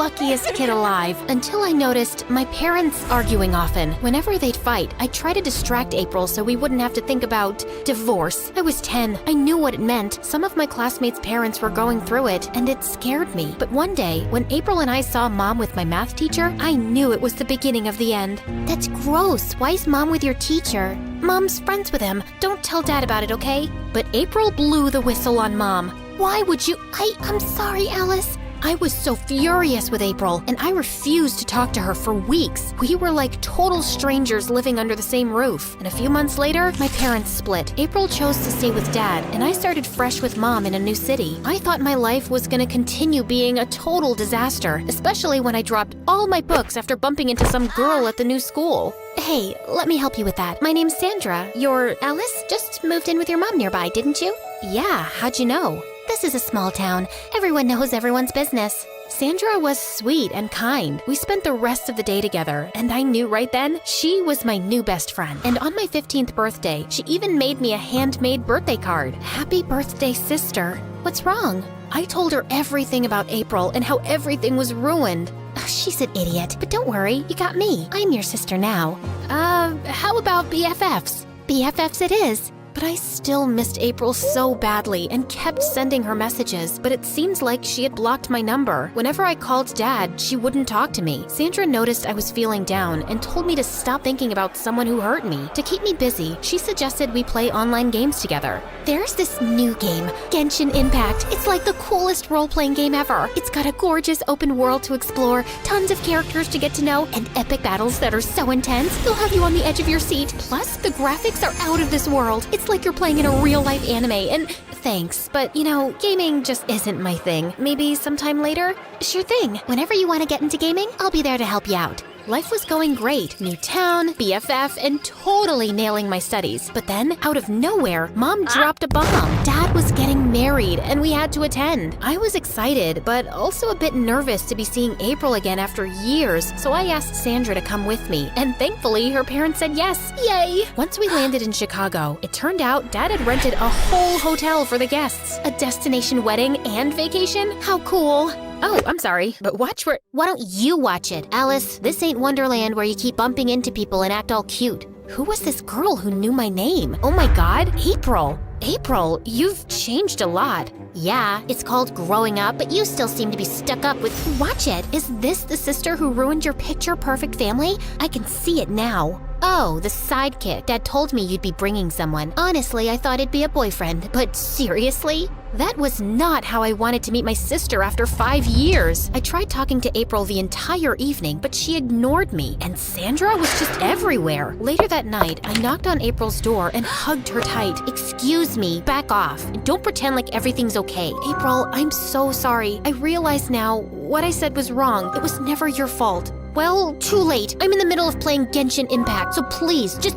luckiest kid alive until I noticed my parents arguing often. Whenever they'd fight, I'd try to distract April so we wouldn't have to think about divorce. I was 10. I knew what it meant. Some of my classmates' parents were going through it, and it scared me. But one day, when April and I saw Mom with my math teacher, I knew it was the beginning of the end. That's gross. Why is Mom with your teacher? Mom's friends with him. Don't tell Dad about it, okay? But April blew the whistle on Mom. Why would you? I'm sorry, Alice. I was so furious with April, and I refused to talk to her for weeks. We were like total strangers living under the same roof. And a few months later, my parents split. April chose to stay with Dad, and I started fresh with Mom in a new city. I thought my life was gonna continue being a total disaster, especially when I dropped all my books after bumping into some girl at the new school. Hey, let me help you with that. My name's Sandra. You're Alice? Just moved in with your mom nearby, didn't you? Yeah, how'd you know? This is a small town. Everyone knows everyone's business. Sandra was sweet and kind. We spent the rest of the day together, and I knew right then she was my new best friend. And on my 15th birthday, she even made me a handmade birthday card. Happy birthday, sister. What's wrong? I told her everything about April and how everything was ruined. She's an idiot, but don't worry, you got me. I'm your sister now. How about BFFs? BFFs it is. But I still missed April so badly and kept sending her messages, but it seems like she had blocked my number. Whenever I called Dad, she wouldn't talk to me. Sandra noticed I was feeling down and told me to stop thinking about someone who hurt me. To keep me busy, she suggested we play online games together. There's this new game, Genshin Impact. It's like the coolest role-playing game ever. It's got a gorgeous open world to explore, tons of characters to get to know, and epic battles that are so intense, they'll have you on the edge of your seat. Plus, the graphics are out of this world. It's like you're playing in a real-life anime, and thanks, but you know, gaming just isn't my thing. Maybe sometime later? Sure thing. Whenever you want to get into gaming, I'll be there to help you out. Life was going great. New town, BFF, and totally nailing my studies. But then, out of nowhere, Mom dropped a bomb. Dad was getting married, and we had to attend. I was excited, but also a bit nervous to be seeing April again after years, so I asked Sandra to come with me, and thankfully, her parents said yes. Yay! Once we landed in Chicago, it turned out Dad had rented a whole hotel for the guests. A destination wedding and vacation? How cool! Oh, I'm sorry, but watch where— Why don't you watch it? Alice, this ain't Wonderland where you keep bumping into people and act all cute. Who was this girl who knew my name? Oh my god, April. April, you've changed a lot. Yeah, it's called growing up, but you still seem to be stuck up with— Watch it. Is this the sister who ruined your picture-perfect family? I can see it now. Oh, the sidekick. Dad told me you'd be bringing someone. Honestly, I thought it'd be a boyfriend, but seriously? That was not how I wanted to meet my sister after 5 years. I tried talking to April the entire evening, but she ignored me, and Sandra was just everywhere. Later that night, I knocked on April's door and hugged her tight. Excuse me, back off. Don't pretend like everything's okay. April, I'm so sorry. I realize now what I said was wrong. It was never your fault. Well, too late. I'm in the middle of playing Genshin Impact, so please, just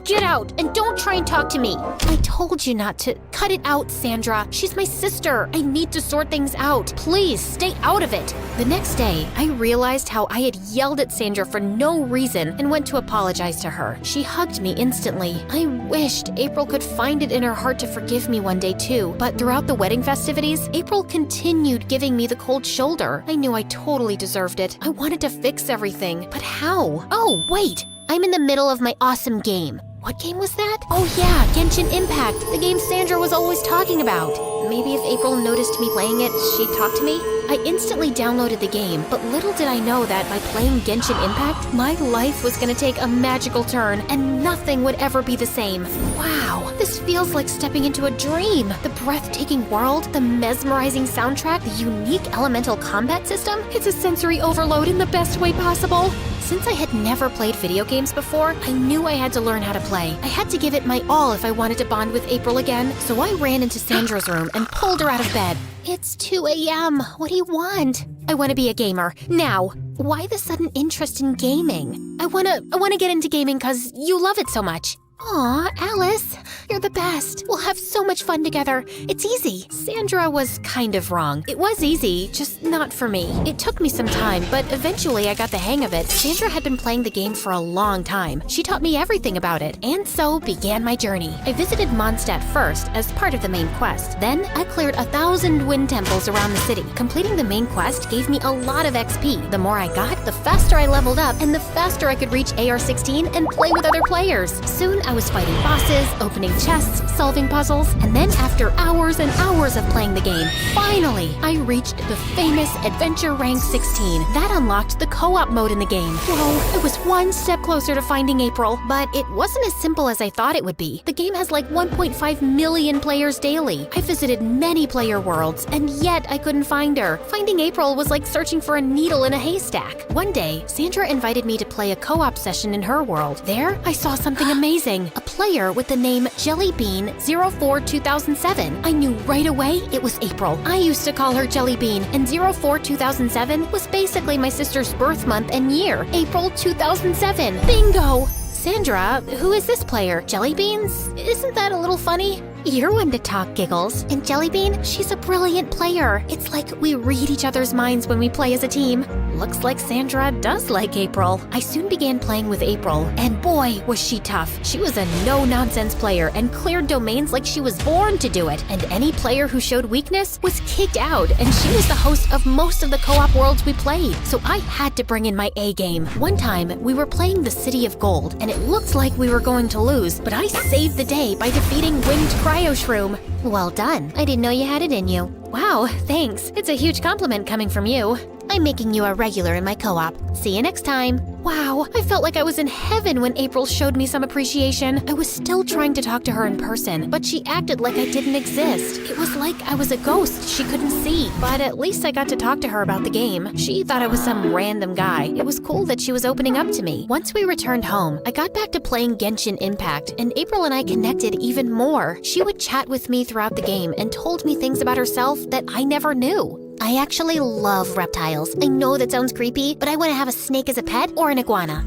get out and don't try and talk to me. I told you not to. Cut it out, Sandra. She's my sister. I need to sort things out. Please, stay out of it. The next day, I realized how I had yelled at Sandra for no reason and went to apologize to her. She hugged me instantly. I wished April could find it in her heart to forgive me one day too, but throughout the wedding festivities, April continued giving me the cold shoulder. I knew I totally deserved it. I wanted to fix everything, but how? Oh, wait! I'm in the middle of my awesome game. What game was that? Oh yeah, Genshin Impact, the game Sandra was always talking about. Maybe if April noticed me playing it, she'd talk to me? I instantly downloaded the game, but little did I know that by playing Genshin Impact, my life was gonna take a magical turn and nothing would ever be the same. Wow, this feels like stepping into a dream. The breathtaking world, the mesmerizing soundtrack, the unique elemental combat system, it's a sensory overload in the best way possible. Since I had never played video games before, I knew I had to learn how to play. I had to give it my all if I wanted to bond with April again, so I ran into Sandra's room and pulled her out of bed. It's 2 a.m. What do you want? I want to be a gamer. Now. Why the sudden interest in gaming? I wanna get into gaming because you love it so much. Aw, Alice, you're the best. We'll have so much fun together. It's easy. Sandra was kind of wrong. It was easy, just not for me. It took me some time, but eventually I got the hang of it. Sandra had been playing the game for a long time. She taught me everything about it, and so began my journey. I visited Mondstadt first as part of the main quest. Then I cleared 1,000 wind temples around the city. Completing the main quest gave me a lot of XP. The more I got, the faster I leveled up, and the faster I could reach AR-16 and play with other players. Soon I was fighting bosses, opening chests, solving puzzles, and then after hours and hours of playing the game, finally, I reached the famous Adventure Rank 16. That unlocked the co-op mode in the game. Whoa, I was one step closer to finding April, but it wasn't as simple as I thought it would be. The game has like 1.5 million players daily. I visited many player worlds, and yet I couldn't find her. Finding April was like searching for a needle in a haystack. One day, Sandra invited me to play a co-op session in her world. There, I saw something amazing. A player with the name Jellybean042007. I knew right away it was April. I used to call her Jellybean, and 042007 was basically my sister's birth month and year, April 2007. Bingo! Sandra, who is this player? Jellybeans? Isn't that a little funny? You're one to talk, Giggles. And Jellybean, she's a brilliant player. It's like we read each other's minds when we play as a team. Looks like Sandra does like April. I soon began playing with April, and boy, was she tough. She was a no-nonsense player and cleared domains like she was born to do it. And any player who showed weakness was kicked out, and she was the host of most of the co-op worlds we played. So I had to bring in my A game. One time, we were playing the City of Gold, and it looked like we were going to lose, but I saved the day by defeating Winged Cryo Shroom. Well done. I didn't know you had it in you. Wow, thanks. It's a huge compliment coming from you. I'm making you a regular in my co-op. See you next time. Wow, I felt like I was in heaven when April showed me some appreciation. I was still trying to talk to her in person, but she acted like I didn't exist. It was like I was a ghost she couldn't see, but at least I got to talk to her about the game. She thought I was some random guy. It was cool that she was opening up to me. Once we returned home, I got back to playing Genshin Impact, and April and I connected even more. She would chat with me throughout the game and told me things about herself that I never knew. I actually love reptiles. I know that sounds creepy, but I want to have a snake as a pet or an iguana.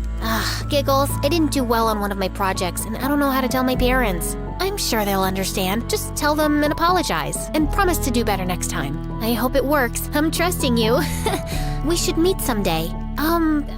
Giggles, I didn't do well on one of my projects, and I don't know how to tell my parents. I'm sure they'll understand. Just tell them and apologize, and promise to do better next time. I hope it works. I'm trusting you. We should meet someday.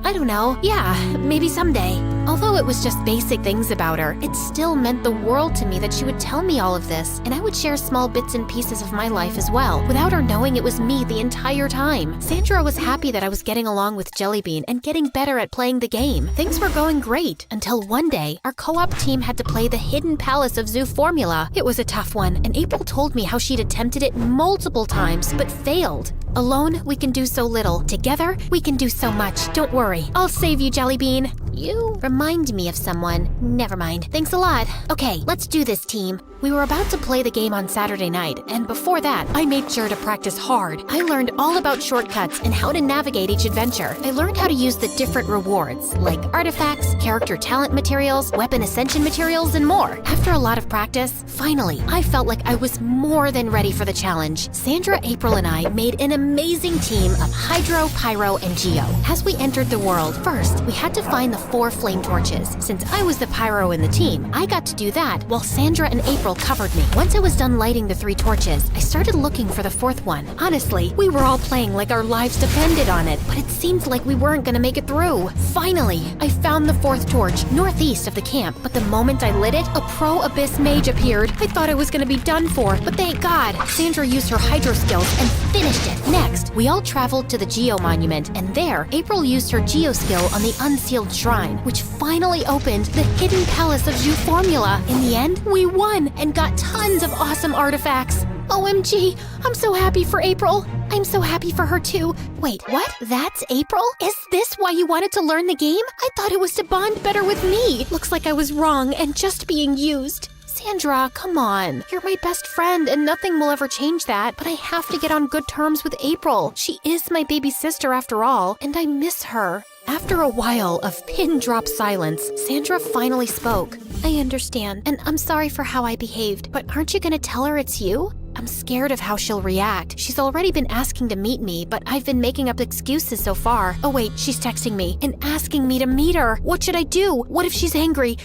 I don't know. Yeah, maybe someday. Although it was just basic things about her, it still meant the world to me that she would tell me all of this, and I would share small bits and pieces of my life as well, without her knowing it was me the entire time. Sandra was happy that I was getting along with Jellybean and getting better at playing the game. Things were going great, until one day, our co-op team had to play the Hidden Palace of Zoo Formula. It was a tough one, and April told me how she'd attempted it multiple times, but failed. Alone, we can do so little. Together, we can do so much. Don't worry. I'll save you, Jellybean. You remind me of someone. Never mind. Thanks a lot. Okay, let's do this, team. We were about to play the game on Saturday night, and before that, I made sure to practice hard. I learned all about shortcuts and how to navigate each adventure. I learned how to use the different rewards, like artifacts, character talent materials, weapon ascension materials, and more. After a lot of practice, finally, I felt like I was more than ready for the challenge. Sandra, April, and I made an amazing team of Hydro, Pyro, and Geo. As we entered the world, first, we had to find the 4 flame torches. Since I was the Pyro in the team, I got to do that while Sandra and April covered me. Once I was done lighting the 3 torches, I started looking for the 4th one. Honestly, we were all playing like our lives depended on it, but it seemed like we weren't gonna make it through. Finally, I found the 4th torch northeast of the camp, but the moment I lit it, a pro abyss mage appeared. I thought I was gonna be done for, but thank God, Sandra used her hydro skills and finished it. Next, we all traveled to the Geo Monument, and there, April used her Geo skill on the unsealed shrine, which finally opened the Hidden Palace of Zoo Formula. In the end, we won and got tons of awesome artifacts. OMG, I'm so happy for April. I'm so happy for her too. Wait, what? That's April? Is this why you wanted to learn the game? I thought it was to bond better with me. Looks like I was wrong and just being used. Sandra, come on. You're my best friend and nothing will ever change that, but I have to get on good terms with April. She is my baby sister after all, and I miss her. After a while of pin-drop silence, Sandra finally spoke. I understand, and I'm sorry for how I behaved, but aren't you gonna tell her it's you? I'm scared of how she'll react. She's already been asking to meet me, but I've been making up excuses so far. Oh wait, she's texting me and asking me to meet her. What should I do? What if she's angry?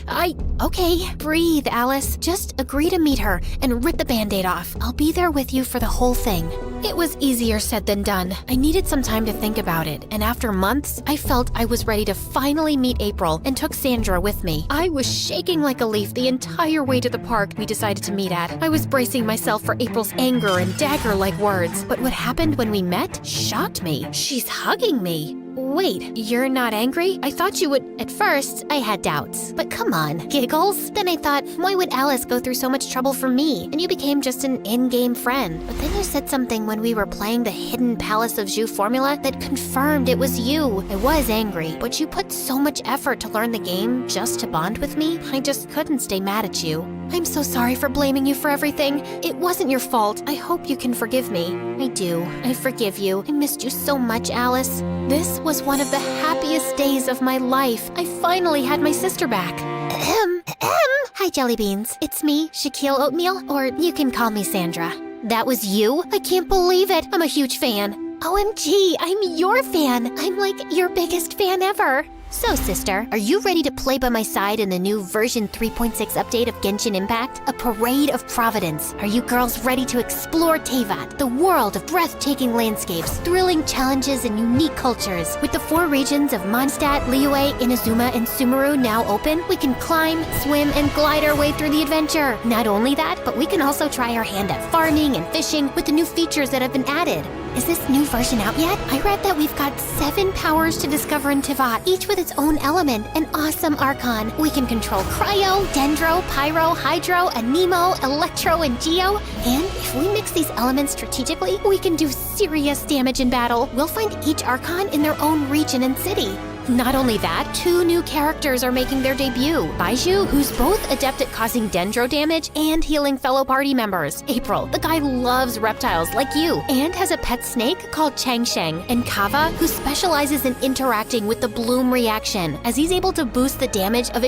Okay, breathe, Alice. Just agree to meet her and rip the Band-Aid off. I'll be there with you for the whole thing. It was easier said than done. I needed some time to think about it, and after months, I felt I was ready to finally meet April and took Sandra with me. I was shaking like a leaf the entire way to the park we decided to meet at. I was bracing myself for April's anger and dagger-like words, but what happened when we met shocked me. She's hugging me. Wait, you're not angry? I thought you would. At first, I had doubts. But come on, giggles. Then I thought, why would Alice go through so much trouble for me? And you became just an in-game friend. But then you said something when we were playing the Hidden Palace of Jus formula that confirmed it was you. I was angry, but you put so much effort to learn the game just to bond with me. I just couldn't stay mad at you. I'm so sorry for blaming you for everything. It wasn't your fault. I hope you can forgive me. I do. I forgive you. I missed you so much, Alice. This was one of the happiest days of my life. I finally had my sister back. Hi, Jelly Beans. It's me, Shaquille Oatmeal, or you can call me Sandra. That was you? I can't believe it. I'm a huge fan. OMG, I'm your fan. I'm like your biggest fan ever. So, sister, are you ready to play by my side in the new version 3.6 update of Genshin Impact? A parade of Providence. Are you girls ready to explore Teyvat, the world of breathtaking landscapes, thrilling challenges, and unique cultures? With the 4 regions of Mondstadt, Liyue, Inazuma, and Sumeru now open, we can climb, swim, and glide our way through the adventure. Not only that, but we can also try our hand at farming and fishing with the new features that have been added. Is this new version out yet? I read that we've got 7 powers to discover in Teyvat, each with its own element, an awesome Archon. We can control Cryo, Dendro, Pyro, Hydro, Anemo, Electro, and Geo. And if we mix these elements strategically, we can do serious damage in battle. We'll find each Archon in their own region and city. Not only that, 2 new characters are making their debut. Baiju, who's both adept at causing dendro damage and healing fellow party members. April, the guy loves reptiles like you and has a pet snake called Changsheng. And Kava, who specializes in interacting with the bloom reaction, as he's able to boost the damage of